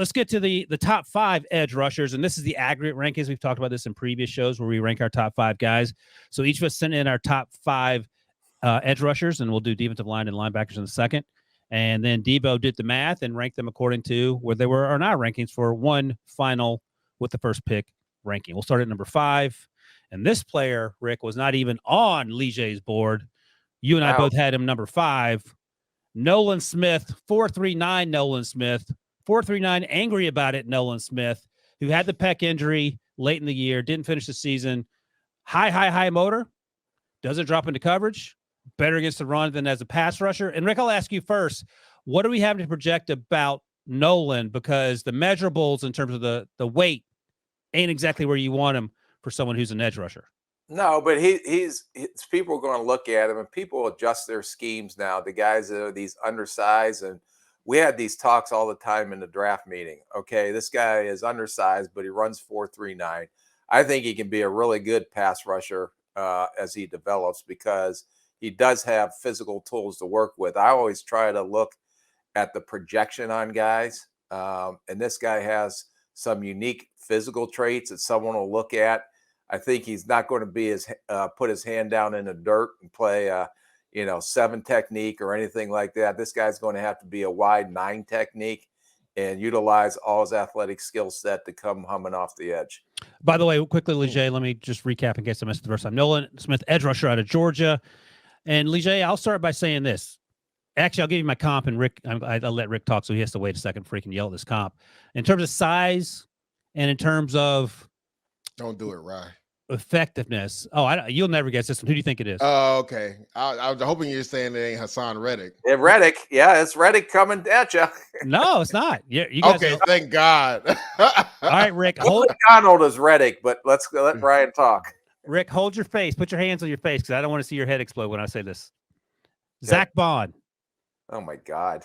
let's get to the top 5 edge rushers, and this is the aggregate rankings. We've talked about this in previous shows where we rank our top 5 guys. So each of us sent in our top 5 edge rushers, and we'll do defensive line and linebackers in a second. And then Debo did the math and ranked them according to where they were on our rankings for one final with the first pick ranking. We'll start at number 5. And this player, Rick, was not even on Leger's board. You and I both had him number 5. Nolan Smith, 439 Nolan Smith, 439 angry about it Nolan Smith, who had the pec injury late in the year, didn't finish the season. High motor, doesn't drop into coverage, better against the run than as a pass rusher. And Rick, I'll ask you first, what do we have to project about Nolan? Because the measurables in terms of the weight ain't exactly where you want him for someone who's an edge rusher. No, but he's people are going to look at him, and people adjust their schemes now. The guys that are these undersized, and we had these talks all the time in the draft meeting. Okay, this guy is undersized, but he runs 4.39. I think he can be a really good pass rusher as he develops because he does have physical tools to work with. I always try to look at the projection on guys, and this guy has some unique physical traits that someone will look at. I think he's not going to be put his hand down in the dirt and play 7 technique or anything like that. This guy's going to have to be a wide 9 technique and utilize all his athletic skill set to come humming off the edge. By the way, quickly, Leger, let me just recap in case I missed the first time. Nolan Smith, edge rusher out of Georgia. And Leger, I'll start by saying this. Actually, I'll give you my comp, and Rick, I'll let Rick talk, so he has to wait a second before he can yell at this comp. In terms of size and in terms of don't do it, Rye. Effectiveness. You'll never guess this one. Who do you think it is? Oh, okay. I was hoping you're saying it ain't Hassan Reddick. Yeah, Reddick. Yeah, it's Reddick coming at you. No, it's not. You guys okay, thank God. All right, Rick. McDonald is Reddick, but let's let Brian talk. Rick, hold your face. Put your hands on your face because I don't want to see your head explode when I say this. Okay. Zach Bond. Oh, my God.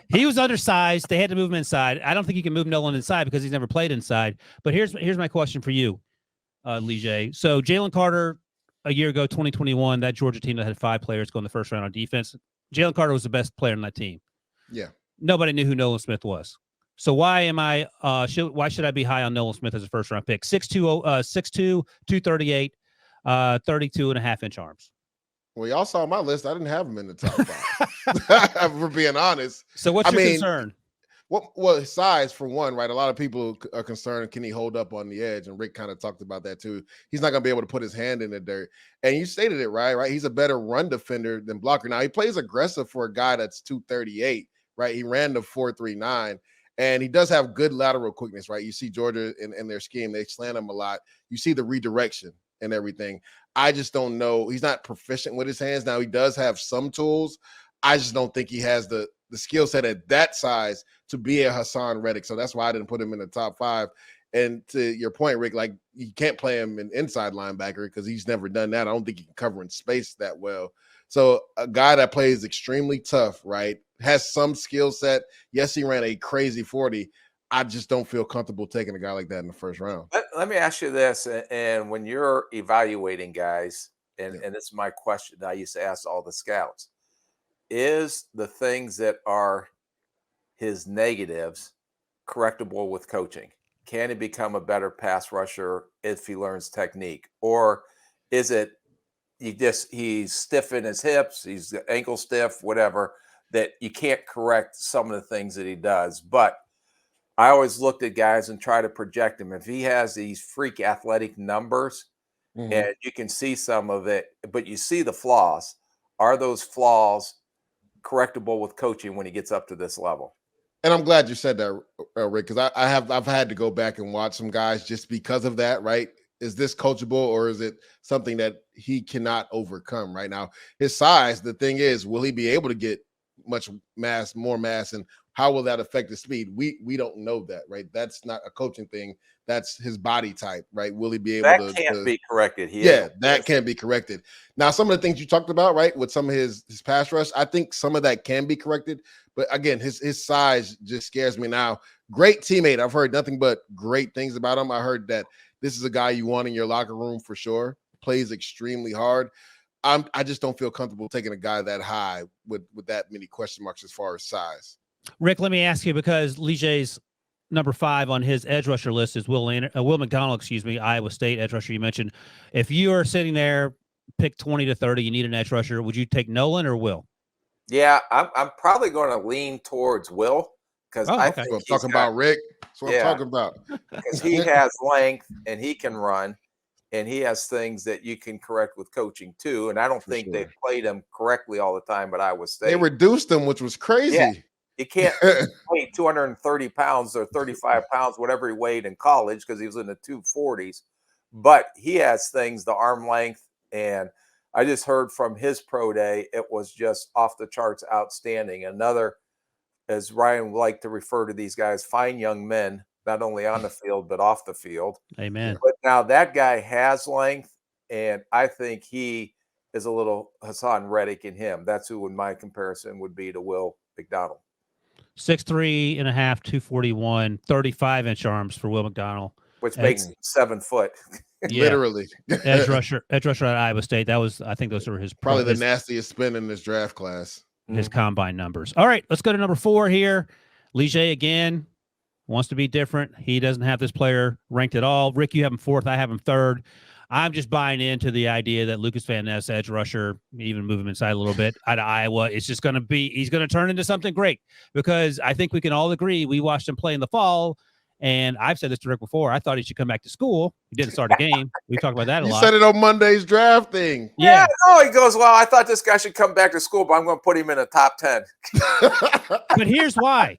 He was undersized. They had to move him inside. I don't think you can move Nolan inside because he's never played inside. But here's my question for you, Leger. So Jalen Carter, a year ago, 2021, that Georgia team that had 5 players go in the first round on defense, Jalen Carter was the best player on that team. Yeah. Nobody knew who Nolan Smith was. So why should I be high on Nolan Smith as a first-round pick? 6'2", 238, 32.5-inch arms. Well, y'all saw my list. I didn't have him in the top 5. For being honest. So what's your concern? Well, size for one, right? A lot of people are concerned, can he hold up on the edge? And Rick kind of talked about that too. He's not going to be able to put his hand in the dirt. And you stated it, right? He's a better run defender than blocker. Now, he plays aggressive for a guy that's 238, right? He ran the 4.39. And he does have good lateral quickness, right? You see Georgia in their scheme, they slant him a lot. You see the redirection and everything. I just don't know. He's not proficient with his hands. Now, he does have some tools. I just don't think he has the skill set at that size to be a Hassan Reddick. So that's why I didn't put him in the top 5. And to your point, Rick, like you can't play him in inside linebacker because he's never done that. I don't think he can cover in space that well. So a guy that plays extremely tough, right, has some skill set. Yes, he ran a crazy 40. I just don't feel comfortable taking a guy like that in the first round. Let me ask you this, and when you're evaluating guys, and this is my question that I used to ask all the scouts, is the things that are his negatives correctable with coaching? Can he become a better pass rusher if he learns technique? Or is it he's stiff in his hips, he's ankle stiff, whatever, that you can't correct some of the things that he does? But I always looked at guys and try to project him. If he has these freak athletic numbers, and you can see some of it, but you see the flaws, are those flaws correctable with coaching when he gets up to this level? And I'm glad you said that, Rick, because I've had to go back and watch some guys just because of that, right? Is this coachable or is it something that he cannot overcome right now? His size, the thing is, will he be able to get more mass, and how will that affect his speed? We don't know that, right? That's not a coaching thing. That's his body type, right? Will he be able that can't be corrected here? Yeah, that can't be corrected. Now, some of the things you talked about, right, with some of his pass rush, I think some of that can be corrected. But again, his size just scares me now. Great teammate. I've heard nothing but great things about him. I heard that this is a guy you want in your locker room for sure. Plays extremely hard. I just don't feel comfortable taking a guy that high with that many question marks as far as size. Rick, let me ask you, because Leger's number 5 on his edge rusher list is Will McDonald, Iowa State edge rusher you mentioned. If you are sitting there, pick 20 to 30, you need an edge rusher, would you take Nolan or Will? Yeah, I'm probably going to lean towards Will because I think I'm talking about, Rick. That's what I'm talking about. Because he has length and he can run, and he has things that you can correct with coaching too. And I don't think they played him correctly all the time at Iowa State. They reduced him, which was crazy. Yeah. You can't weigh 230 pounds or 35 pounds, whatever he weighed in college, because he was in the 240s. But he has things, the arm length. And I just heard from his pro day, it was just off the charts outstanding. Another, as Ryan would like to refer to these guys, fine young men, not only on the field, but off the field. Amen. But now that guy has length, and I think he is a little Hassan Reddick in him. That's who, in my comparison, would be to Will McDonald. 6'3.5", 241, 35-inch arms for Will McDonald, which makes 7 foot. Yeah. Literally. edge rusher at Iowa State. I think those are his probably the nastiest spin in this draft class. His combine numbers. All right, let's go to number 4 here. Leger again wants to be different. He doesn't have this player ranked at all. Rick, you have him 4th. I have him 3rd. I'm just buying into the idea that Lucas Van Ness, edge rusher, even move him inside a little bit out of Iowa, it's just going to be, he's going to turn into something great, because I think we can all agree we watched him play in the fall, and I've said this to Rick before. I thought he should come back to school. He didn't start a game. We talked about that a lot. You said it on Monday's draft thing. Yeah. No, he goes, well, I thought this guy should come back to school, but I'm going to put him in the top 10. But here's why.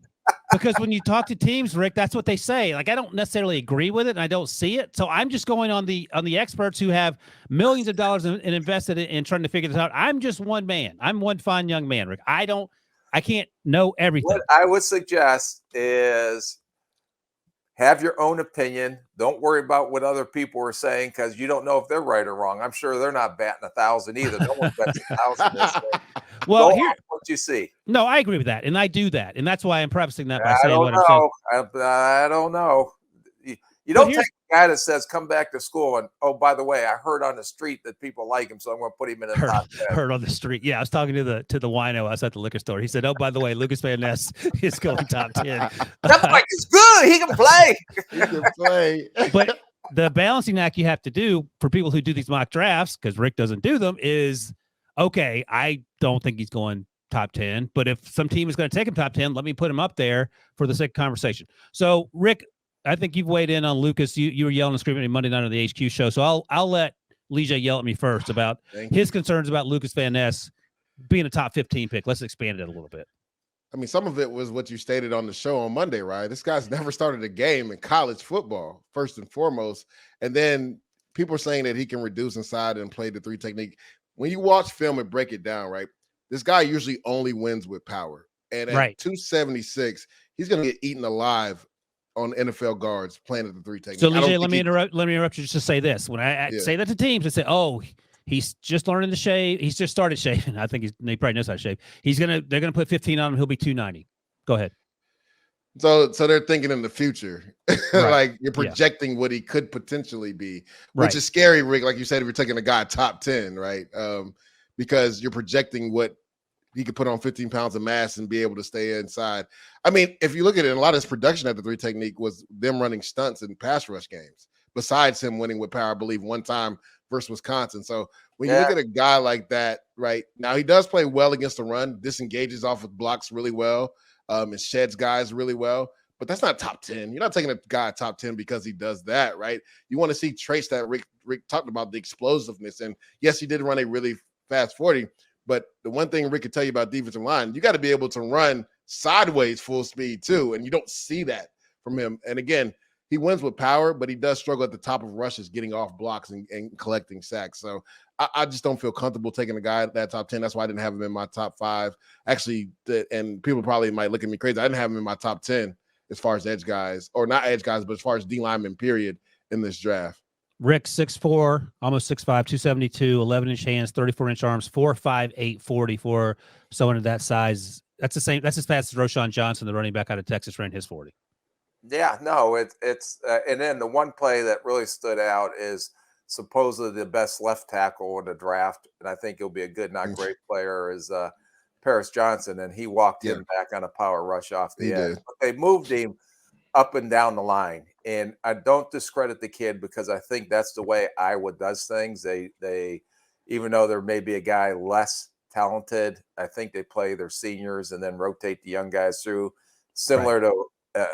Because when you talk to teams, Rick, that's what they say. Like, I don't necessarily agree with it, and I don't see it. So I'm just going on the experts who have millions of dollars and invested in trying to figure this out. I'm just one man. I'm one fine young man, Rick. I can't know everything. What I would suggest is have your own opinion. Don't worry about what other people are saying, because you don't know if they're right or wrong. I'm sure they're not batting 1,000 either. No one bets 1,000 this way. Well, here, what you see. No, I agree with that, and I do that, and that's why I'm prefacing that by saying what I'm saying. I don't know. You don't take a guy that says come back to school and, oh, by the way, I heard on the street that people like him, so I'm going to put him in the top 10. Heard on the street. Yeah, I was talking to the wino. I was at the liquor store. He said, oh, by the way, Lucas Van Ness is going top 10. That like is good. He can play. He can play. But the balancing act you have to do for people who do these mock drafts, because Rick doesn't do them, is, okay, I don't think he's going top 10, but if some team is going to take him top 10, let me put him up there for the sake of conversation. So, Rick, I think you've weighed in on Lucas. You were yelling and screaming at me Monday night on the HQ show. So I'll let Leger yell at me first about his concerns about Lucas Van Ness being a top 15 pick. Let's expand it a little bit. I mean, some of it was what you stated on the show on Monday, right? This guy's never started a game in college football, first and foremost. And then people are saying that he can reduce inside and play the 3 technique. When you watch film and break it down, right, this guy usually only wins with power. And at 276, he's going to get eaten alive on NFL guards playing at the 3 technique. So, Leger, let me interrupt you just to say this. When I say that to teams, they say, oh, he's just learning to shave. He's just started shaving. I think he probably knows how to shave. They're gonna put 15 on him. He'll be 290. Go ahead. So they're thinking in the future, like you're projecting what he could potentially be, which is scary, Rick. Like you said, if you're taking a guy top 10, right? Because you're projecting what he could put on 15 pounds of mass and be able to stay inside. I mean, if you look at it, a lot of his production at the 3 technique was them running stunts in pass rush games, besides him winning with power, I believe, one time versus Wisconsin. So when you look at a guy like that, right, now he does play well against the run, disengages off of blocks really well, and sheds guys really well, but that's not top 10. You're not taking a guy top 10 because he does that, right? You want to see traits that Rick talked about, the explosiveness. And yes, he did run a really fast 40, but the one thing Rick could tell you about defensive line, you got to be able to run sideways full speed too, and you don't see that from him. And again, he wins with power, but he does struggle at the top of rushes, getting off blocks and collecting sacks. So I just don't feel comfortable taking a guy at that top 10. That's why I didn't have him in my top 5. Actually, and people probably might look at me crazy, I didn't have him in my top 10 as far as edge guys, or not edge guys, but as far as D linemen, period, in this draft. Rick, 6'4", almost 6'5", 272, 11-inch hands, 34-inch arms, 4'5", 840 for someone of that size. That's the same. That's as fast as Roschon Johnson, the running back out of Texas, ran his 40. Yeah, no, it's and then the one play that really stood out is supposedly the best left tackle in the draft, and I think he'll be a good, not great player, is Paris Johnson, and he walked him back on a power rush off the edge. But they moved him up and down the line. And I don't discredit the kid because I think that's the way Iowa does things. They even though there may be a guy less talented, I think they play their seniors and then rotate the young guys through, similar to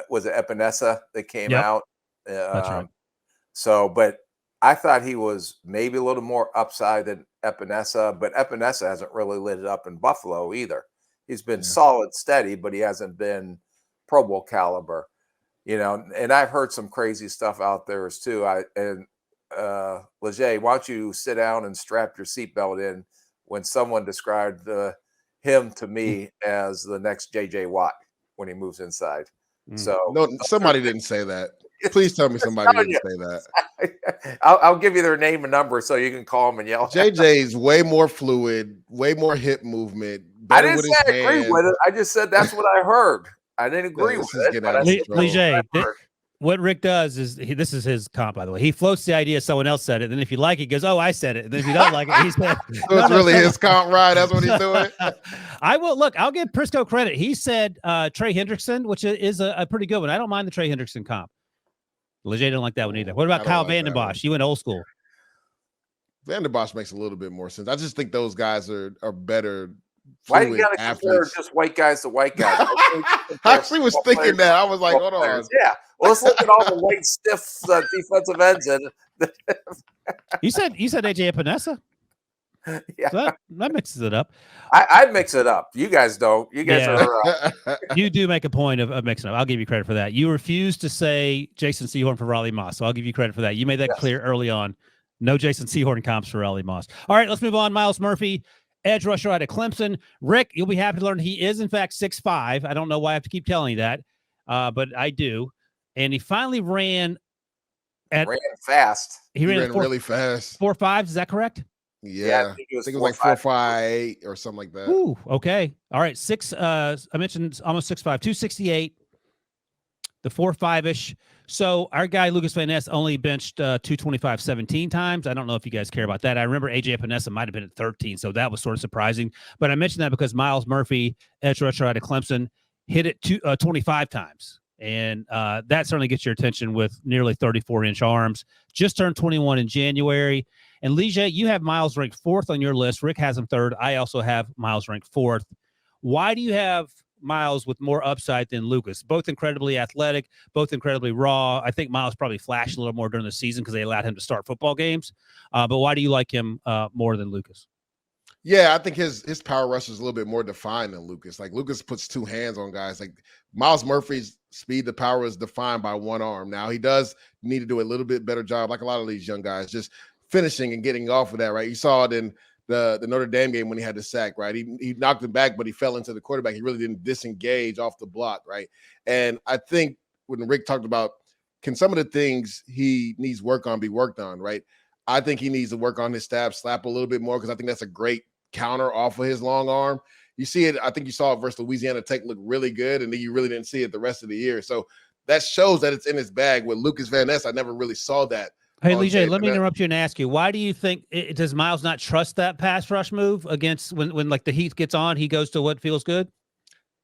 was it Epinesa that came out? That's right. So, but I thought he was maybe a little more upside than Epinesa, but Epinesa hasn't really lit it up in Buffalo either. He's been solid, steady, but he hasn't been Pro Bowl caliber, and I've heard some crazy stuff out there as too. Leger, why don't you sit down and strap your seatbelt in when someone described him to me as the next JJ Watt when he moves inside. So no, somebody didn't say that. Please tell me somebody didn't say that. I'll give you their name and number so you can call them and yell. JJ's way more fluid, way more hip movement. I didn't say I agree with it. I just said that's what I heard. I didn't agree with it. Leger, what Rick does is this is his comp, by the way. He floats the idea someone else said it. And then if you like it, he goes, "Oh, I said it." And then if you don't like it, he said, so it's really his comp, right? That's what he's doing. I will look. I'll give Prisco credit. He said Trey Hendrickson, which is a pretty good one. I don't mind the Trey Hendrickson comp. Leger didn't like that one either. What about Kyle Vanden Bosch? You went old school. Vanden Bosch makes a little bit more sense. I just think those guys are better. Why do you got to compare just white guys to white guys? I actually was thinking that. I was like, hold on. Yeah. Well, let's look at all the white, stiff defensive ends. You said AJ Epinesa? Yeah. So that mixes it up. I'd mix it up. You guys don't. You guys are. You do make a point of mixing up. I'll give you credit for that. You refused to say Jason Sehorn for Raleigh Moss, so I'll give you credit for that. You made that clear early on. No Jason Sehorn comps for Raleigh Moss. All right, let's move on. Miles Murphy, edge rusher out of Clemson. Rick, you'll be happy to learn he is, in fact, 6'5". I don't know why I have to keep telling you that, but I do. And he finally ran fast. He ran really fast. 4.5, is that correct? Yeah, I think it was like 4.58 or something like that. Ooh, okay. All right, I mentioned almost 6'5", 268, the 4.5-ish. So our guy, Lucas Van Ness, only benched 225 17 times. I don't know if you guys care about that. I remember AJ Epinesa might have been at 13, so that was sort of surprising. But I mentioned that because Miles Murphy, edge rusher out of Clemson, hit it 25 times. And that certainly gets your attention with nearly 34-inch arms. Just turned 21 in January. And Leger, you have Miles ranked 4th on your list. Rick has him 3rd. I also have Miles ranked 4th. Why do you have Miles with more upside than Lucas? Both incredibly athletic, both incredibly raw. I think Miles probably flashed a little more during the season because they allowed him to start football games. But why do you like him more than Lucas? Yeah, I think his power rush is a little bit more defined than Lucas. Like Lucas puts 2 hands on guys. Like Miles Murphy's speed to power is defined by 1 arm. Now he does need to do a little bit better job, like a lot of these young guys, just finishing and getting off of that, right? You saw it in the Notre Dame game when he had the sack, right? He knocked him back, but he fell into the quarterback. He really didn't disengage off the block, right? And I think when Rick talked about can some of the things he needs work on be worked on, right? I think he needs to work on his stab slap a little bit more because I think that's a great counter off of his long arm. You see it, I think you saw it versus Louisiana Tech look really good, and then you really didn't see it the rest of the year. So that shows that it's in his bag. With Lucas Van Ness, I never really saw that. Hey, Leger, let me interrupt you and ask you, why do you think does Miles not trust that pass rush move against when like the heat gets on, he goes to what feels good?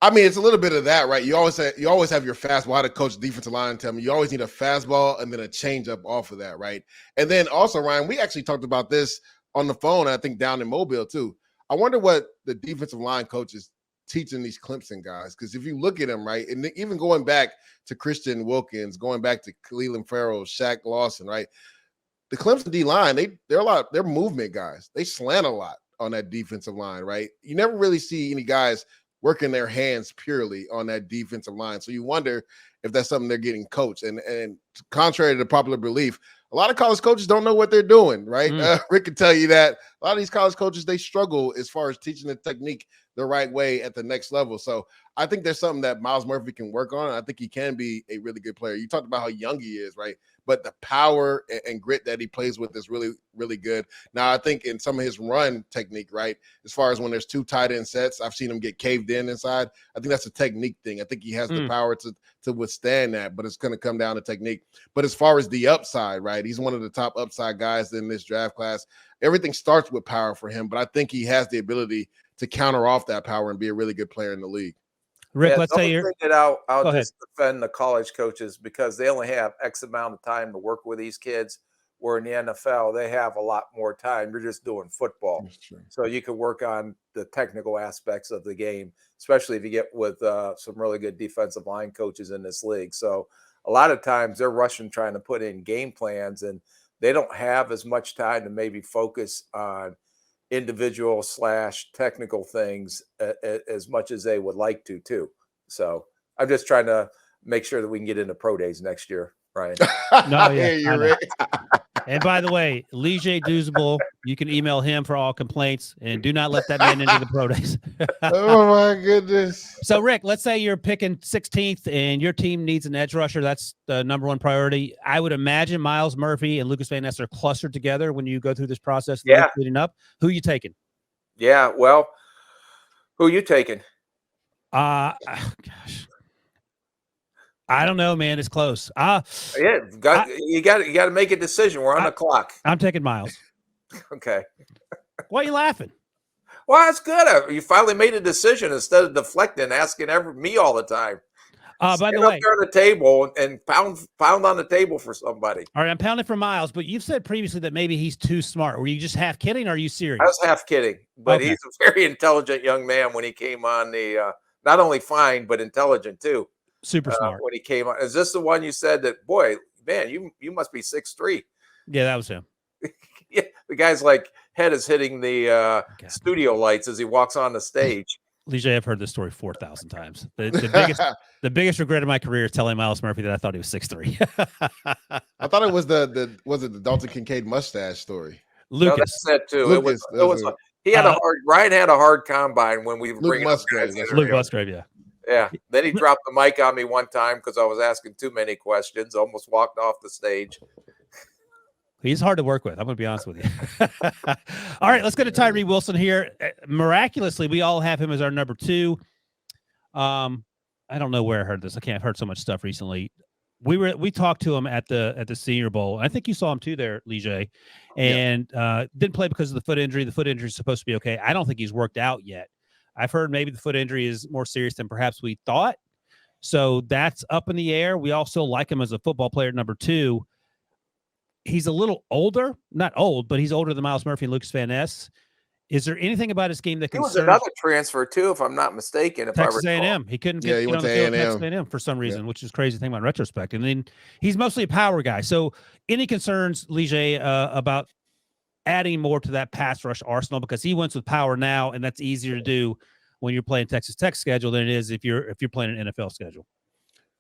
I mean, it's a little bit of that, right? You always have your fastball. I had a coach defensive line tell me you always need a fastball and then a changeup off of that, right? And then also, Ryan, we actually talked about this on the phone, I think down in Mobile too. I wonder what the defensive line coach is teaching these Clemson guys, because if you look at them, right, and even going back to Christian Wilkins, going back to Cleveland Farrell, Shaq Lawson, right, the Clemson D line, they're movement guys. They slant a lot on that defensive line, right? You never really see any guys working their hands purely on that defensive line, so you wonder if that's something they're getting coached. And contrary to popular belief, a lot of college coaches don't know what they're doing, right? Rick can tell you that a lot of these college coaches, they struggle as far as teaching the technique the right way at the next level. So I think there's something that Miles Murphy can work on. I think he can be a really good player. You talked about how young he is, right? But the power and grit that he plays with is really, really good. Now, I think in some of his run technique, right, as far as when there's 2 tight end sets, I've seen him get caved in inside. I think that's a technique thing. I think he has the power to withstand that, but it's going to come down to technique. But as far as the upside, right, he's one of the top upside guys in this draft class. Everything starts with power for him, but I think he has the ability to counter off that power and be a really good player in the league. Rick, let's say you're. I'll just defend the college coaches because they only have X amount of time to work with these kids. Where in the NFL, they have a lot more time. You're just doing football. So you can work on the technical aspects of the game, especially if you get with some really good defensive line coaches in this league. So a lot of times they're rushing trying to put in game plans, and they don't have as much time to maybe focus on individual / technical things as much as they would like to too. So I'm just trying to make sure that we can get into pro days next year, Ryan. No, yeah, you're right. And by the way, Lige Duzable, you can email him for all complaints, and do not let that man into the pro days. Oh my goodness. So Rick, let's say you're picking 16th and your team needs an edge rusher. That's the number one priority. I would imagine Myles Murphy and Lucas Van Ness are clustered together when you go through this process. Yeah. Leading up. Who are you taking? Yeah. Well, who are you taking? Gosh. I don't know, man. It's close. Yeah, you got to make a decision. We're on the clock. I'm taking Myles. Okay. Why are you laughing? Well, that's good. You finally made a decision instead of deflecting, asking me all the time. By the way, up there on the table and pound on the table for somebody. All right, I'm pounding for Myles, but you've said previously that maybe he's too smart. Were you just half kidding, or are you serious? I was half kidding, but he's a very intelligent young man when he came on the not only fine but intelligent too. Super smart. When he came on. Is this the one you said that, boy, man, you must be 6'3"? Yeah, that was him. Yeah, the guy's like head is hitting the studio lights as he walks on the stage. Lige, I've heard this story 4,000 times. The biggest regret of my career is telling Myles Murphy that I thought he was 6'3". I thought it was the Dalton Kincaid mustache story. Lucas. No, that's that too. Lucas, he had Ryan had a hard combine when we were bringing Luke Musgrave, yeah. Yeah. Then he dropped the mic on me one time because I was asking too many questions. Almost walked off the stage. He's hard to work with. I'm going to be honest with you. All right, let's go to Tyree Wilson here. Miraculously, we all have him as our number 2. I don't know where I heard this. I've heard so much stuff recently. We talked to him at the Senior Bowl. I think you saw him too there, Lige, and didn't play because of the foot injury. The foot injury is supposed to be okay. I don't think he's worked out yet. I've heard maybe the foot injury is more serious than perhaps we thought. So that's up in the air. We also like him as a football player at number 2. He's a little older, not old, but he's older than Myles Murphy and Lucas Van Ness. Is there anything about his game that he was another transfer too, if I'm not mistaken? Texas A&M. He couldn't get he went on the field at Texas A&M for some reason, which is crazy thing about retrospect. And then he's mostly a power guy. So any concerns, Lige, about adding more to that pass rush arsenal, because he wins with power now, and that's easier to do when you're playing Texas Tech schedule than it is if you're playing an NFL schedule.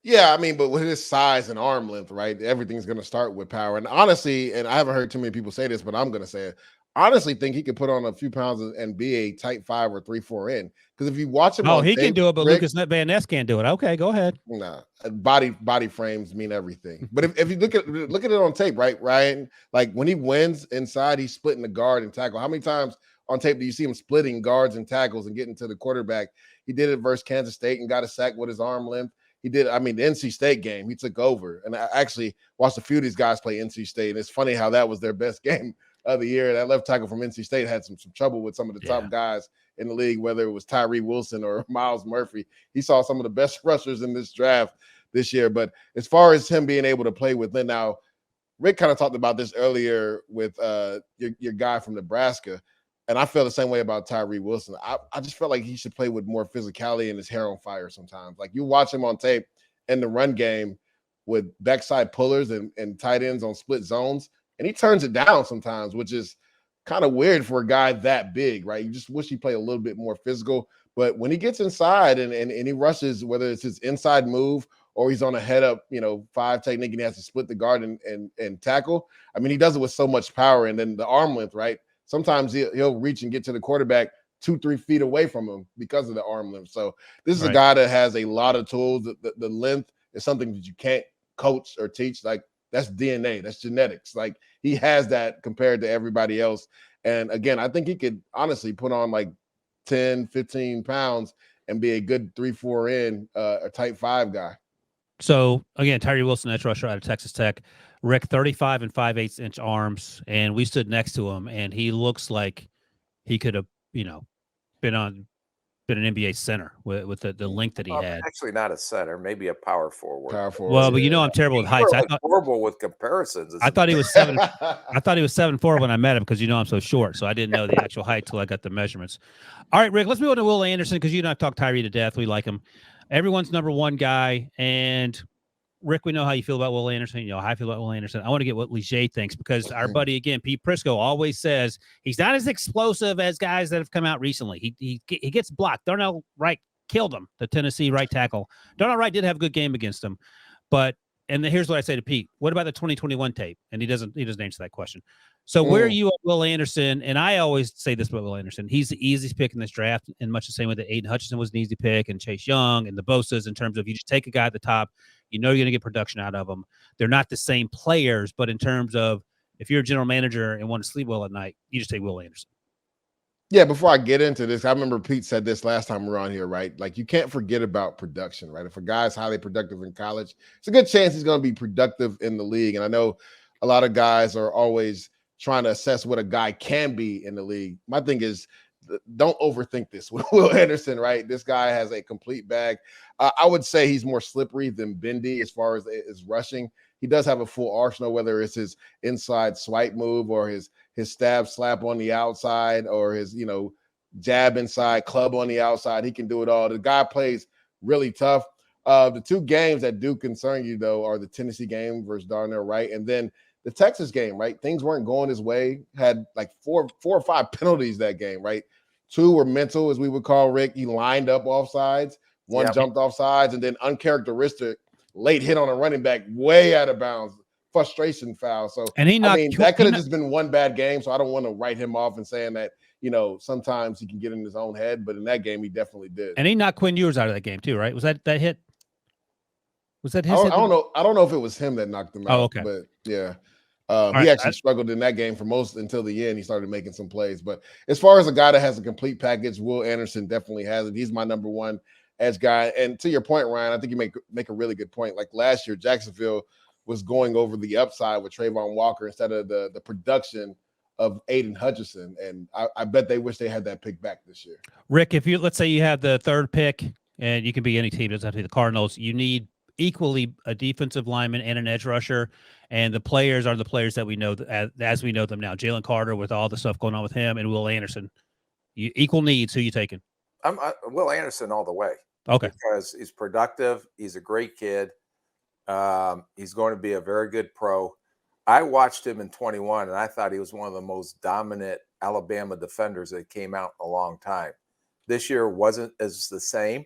Yeah, I mean, but with his size and arm length, right, everything's going to start with power. And honestly, and I haven't heard too many people say this, but I'm going to say it. Honestly, think he could put on a few pounds and be a tight 5 or 3-4 in. Because if you watch him, he can do it, but Lucas Van Ness can't do it. Okay, go ahead. Nah, body frames mean everything. But if you look at it on tape, right, Ryan, like when he wins inside, he's splitting the guard and tackle. How many times on tape do you see him splitting guards and tackles and getting to the quarterback? He did it versus Kansas State and got a sack with his arm length. He did. I mean, the NC State game, he took over. And I actually watched a few of these guys play NC State. And it's funny how that was their best game of the year. That left tackle from NC State had some trouble with some of the top guys in the league, whether it was Tyree Wilson or Myles Murphy. He saw some of the best rushers in this draft this year. But as far as him being able to play with Lynn, now, Rick kind of talked about this earlier with your guy from Nebraska. And I feel the same way about Tyree Wilson. I just felt like he should play with more physicality and his hair on fire sometimes. Like you watch him on tape in the run game with backside pullers and tight ends on split zones, and he turns it down sometimes, which is kind of weird for a guy that big, right? You just wish he played a little bit more physical. But when he gets inside and he rushes, whether it's his inside move or he's on a head up, 5 technique and he has to split the guard and tackle, I mean, he does it with so much power. And then the arm length, right? Sometimes he'll reach and get to the quarterback 2-3 feet away from him because of the arm length. So this is a guy that has a lot of tools. The length is something that you can't coach or teach. Like that's DNA, that's genetics. Like he has that compared to everybody else. And again, I think he could honestly put on like 10, 15 pounds and be a good 3-4 in, a tight 5 guy. So again, Tyree Wilson, edge rusher out of Texas Tech. Rick, 35 and 5/8 inch arms, and we stood next to him, and he looks like he could have, been been an NBA center with the length that he had. Actually, not a center, maybe a power forward. Well, but I'm terrible with heights. I thought horrible with comparisons. I thought he was 7. I thought he was 7'4" when I met him because I'm so short, so I didn't know the actual height till I got the measurements. All right, Rick, let's move on to Will Anderson because you and I talked Tyree to death. We like him. Everyone's number one guy, and Rick, we know how you feel about Will Anderson. You know how I feel about Will Anderson. I want to get what Leger thinks because our buddy, again, Pete Prisco, always says he's not as explosive as guys that have come out recently. He gets blocked. Darnell Wright killed him, the Tennessee right tackle. Darnell Wright did have a good game against him. And here's what I say to Pete. What about the 2021 tape? And he doesn't answer that question. So where are you at Will Anderson? And I always say this about Will Anderson. He's the easiest pick in this draft in much the same way that Aiden Hutchinson was an easy pick and Chase Young and the Bosa's in terms of you just take a guy at the top. You know you're going to get production out of them. They're not the same players, but in terms of if you're a general manager and want to sleep well at night, you just take Will Anderson. Yeah, before I get into this, I remember Pete said this last time we were on here, right? Like you can't forget about production, right? If a guy's highly productive in college, it's a good chance he's going to be productive in the league. And I know a lot of guys are always trying to assess what a guy can be in the league. My thing is don't overthink this with Will Anderson, right? This guy has a complete bag. I would say he's more slippery than bendy as far as rushing. He does have a full arsenal, whether it's his inside swipe move or his stab slap on the outside or his, jab inside, club on the outside. He can do it all. The guy plays really tough. The two games that do concern you, though, are the Tennessee game versus Darnell Wright and then the Texas game, right? Things weren't going his way. Had like four or five penalties that game, right? 2 were mental, as we would call Rick. He lined up off sides. One jumped off sides, and then uncharacteristic late hit on a running back way out of bounds. Frustration foul. So, and that could have just been one bad game. So I don't want to write him off and saying that, sometimes he can get in his own head. But in that game, he definitely did. And he knocked Quinn Ewers out of that game too, right? Was that hit? Was that his I hit? don't know. I don't know if it was him that knocked him out. Oh, okay. But yeah. He actually struggled in that game for most until the end. He started making some plays. But as far as a guy that has a complete package, Will Anderson definitely has it. He's my number one edge guy. And to your point, Ryan, I think you make a really good point. Like last year, Jacksonville was going over the upside with Trayvon Walker instead of the production of Aiden Hutchinson. And I bet they wish they had that pick back this year. Rick, let's say you have the 3rd pick, and you can be any team, it doesn't have to be the Cardinals. You need equally a defensive lineman and an edge rusher, and the players are the players that we know as we know them now. Jalen Carter with all the stuff going on with him, and Will Anderson. You equal needs. Who you taking? I'm Will Anderson all the way. Okay, because he's productive. He's a great kid. He's going to be a very good pro. I watched him in 21, and I thought he was one of the most dominant Alabama defenders that came out in a long time. This year wasn't as the same.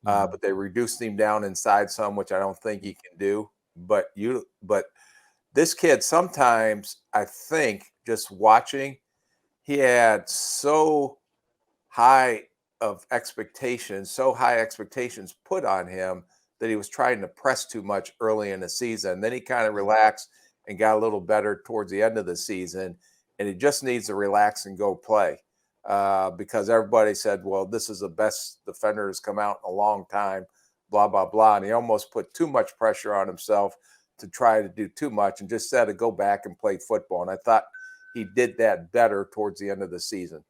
But they reduced him down inside some, which I don't think he can do. But this kid, sometimes I think just watching, he had so high expectations put on him that he was trying to press too much early in the season. Then he kind of relaxed and got a little better towards the end of the season. And he just needs to relax and go play. Because everybody said, well, this is the best defender that's come out in a long time, blah, blah, blah. And he almost put too much pressure on himself to try to do too much and just said to go back and play football. And I thought he did that better towards the end of the season.